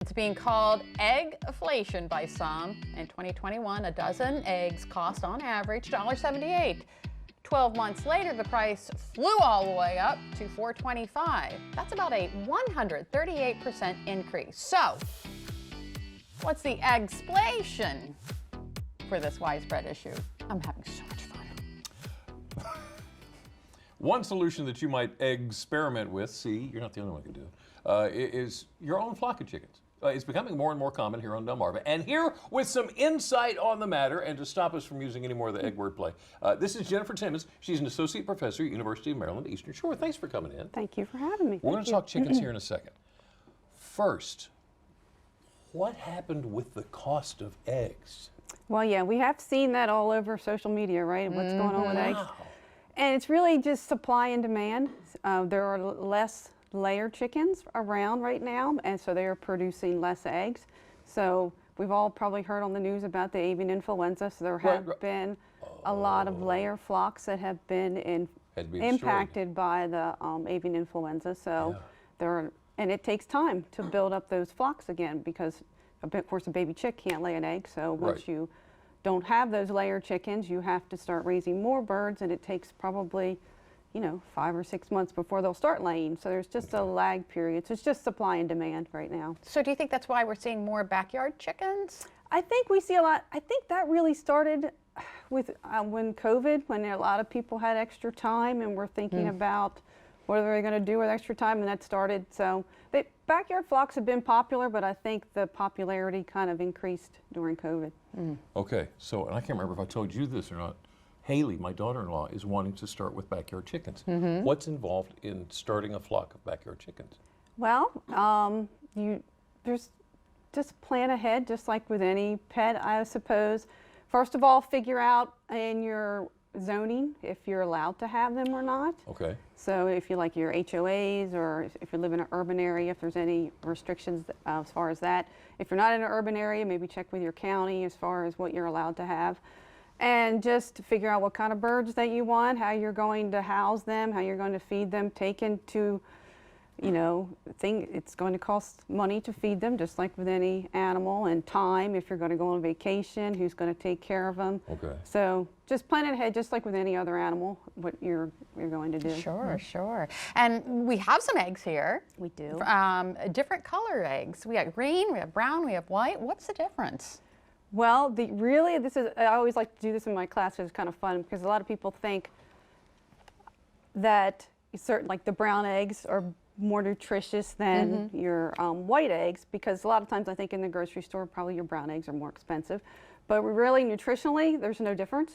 It's being called egg-flation by some. In 2021, a dozen eggs cost on average $1.78. 12 months later, the price flew all the way up to $4.25. That's about a 138% increase. So, what's the egg-flation for this widespread issue? I'm having so much fun. One solution that you might experiment with, see, you're not the only one who can do it, is your own flock of chickens. It's becoming more and more common here on Delmarva. And here with some insight on the matter and to stop us from using any more of the egg wordplay, this is Jennifer Timmons. She's an associate professor at University of Maryland, Eastern Shore. Thanks for coming in. Thank you for having me. We're going to talk chickens here in a second. First, what happened with the cost of eggs? Well, yeah, we have seen that all over social media, right? What's going on with eggs. And it's really just supply and demand. There are less layer chickens around right now, and so they are producing less eggs. So we've all probably heard on the news about the avian influenza. So there have been a lot of layer flocks that have been impacted by the avian influenza. So and it takes time to build up those flocks again because, of course, a baby chick can't lay an egg. So once you don't have those layer chickens, you have to start raising more birds, and it takes probably 5 or 6 months before they'll start laying. So there's just a lag period. So it's just supply and demand right now. So do you think that's why we're seeing more backyard chickens? I think we see a lot. I think that really started with when COVID, when a lot of people had extra time and were thinking about what are they going to do with extra time, and that started. So backyard flocks have been popular, but I think the popularity kind of increased during COVID. Okay, so, and I can't remember if I told you this or not, Haley, my daughter-in-law, is wanting to start with backyard chickens. What's involved in starting a flock of backyard chickens? Well, there's just plan ahead, just like with any pet, I suppose. First of all, figure out in your zoning if you're allowed to have them or not. Okay. So if you like your HOAs, or if you live in an urban area, if there's any restrictions as far as that. If you're not in an urban area, maybe check with your county as far as what you're allowed to have. And just figure out what kind of birds that you want, how you're going to house them, how you're going to feed them. Take into, it's going to cost money to feed them, just like with any animal, and time if you're going to go on vacation, who's going to take care of them. Okay. So just plan it ahead, just like with any other animal, what you're going to do. Sure, sure. And we have some eggs here. We do. Different color eggs. We have green, we have brown, we have white. What's the difference? Well, I always like to do this in my class because it's kind of fun, because a lot of people think that like the brown eggs are more nutritious than your white eggs, because a lot of times I think in the grocery store probably your brown eggs are more expensive. But really, nutritionally, there's no difference.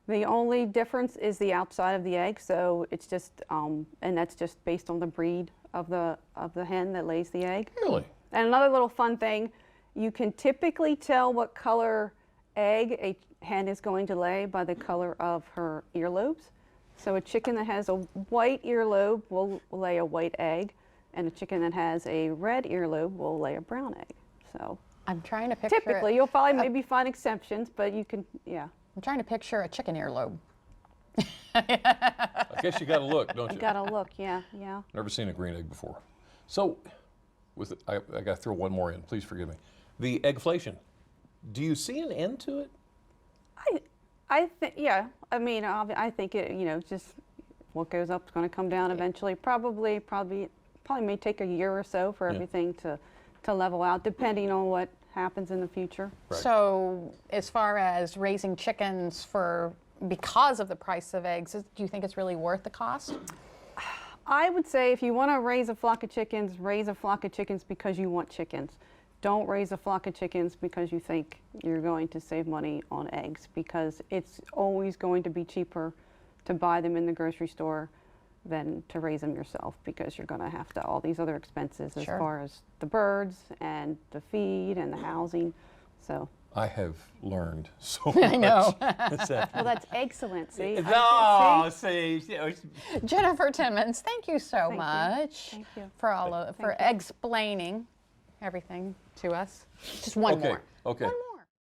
The only difference is the outside of the egg, so it's just, and that's just based on the breed of the hen that lays the egg. Really? And another little fun thing, you can typically tell what color egg a hen is going to lay by the color of her earlobes. So a chicken that has a white earlobe will lay a white egg, and a chicken that has a red earlobe will lay a brown egg. So I'm trying to picture. Typically, you'll probably maybe find exceptions, but you can, yeah. I'm trying to picture a chicken earlobe. I guess you got to look, don't you? You got to look, yeah. Never seen a green egg before. So, I got to throw one more in. Please forgive me. The eggflation. Do you see an end to it? I think, yeah. I mean, I think it, just what goes up is going to come down eventually. Probably may take a year or so for everything to level out, depending on what happens in the future. Right. So, as far as raising chickens because of the price of eggs, do you think it's really worth the cost? I would say if you want to raise a flock of chickens because you want chickens. Don't raise a flock of chickens because you think you're going to save money on eggs, because it's always going to be cheaper to buy them in the grocery store than to raise them yourself, because you're going to have all these other expenses as far as the birds and the feed and the housing. So I have learned so much. I know. Well, that's excellent. See? Jennifer Timmons, thank you so much. Thank you. For explaining everything to us. Just one more. Okay. One more.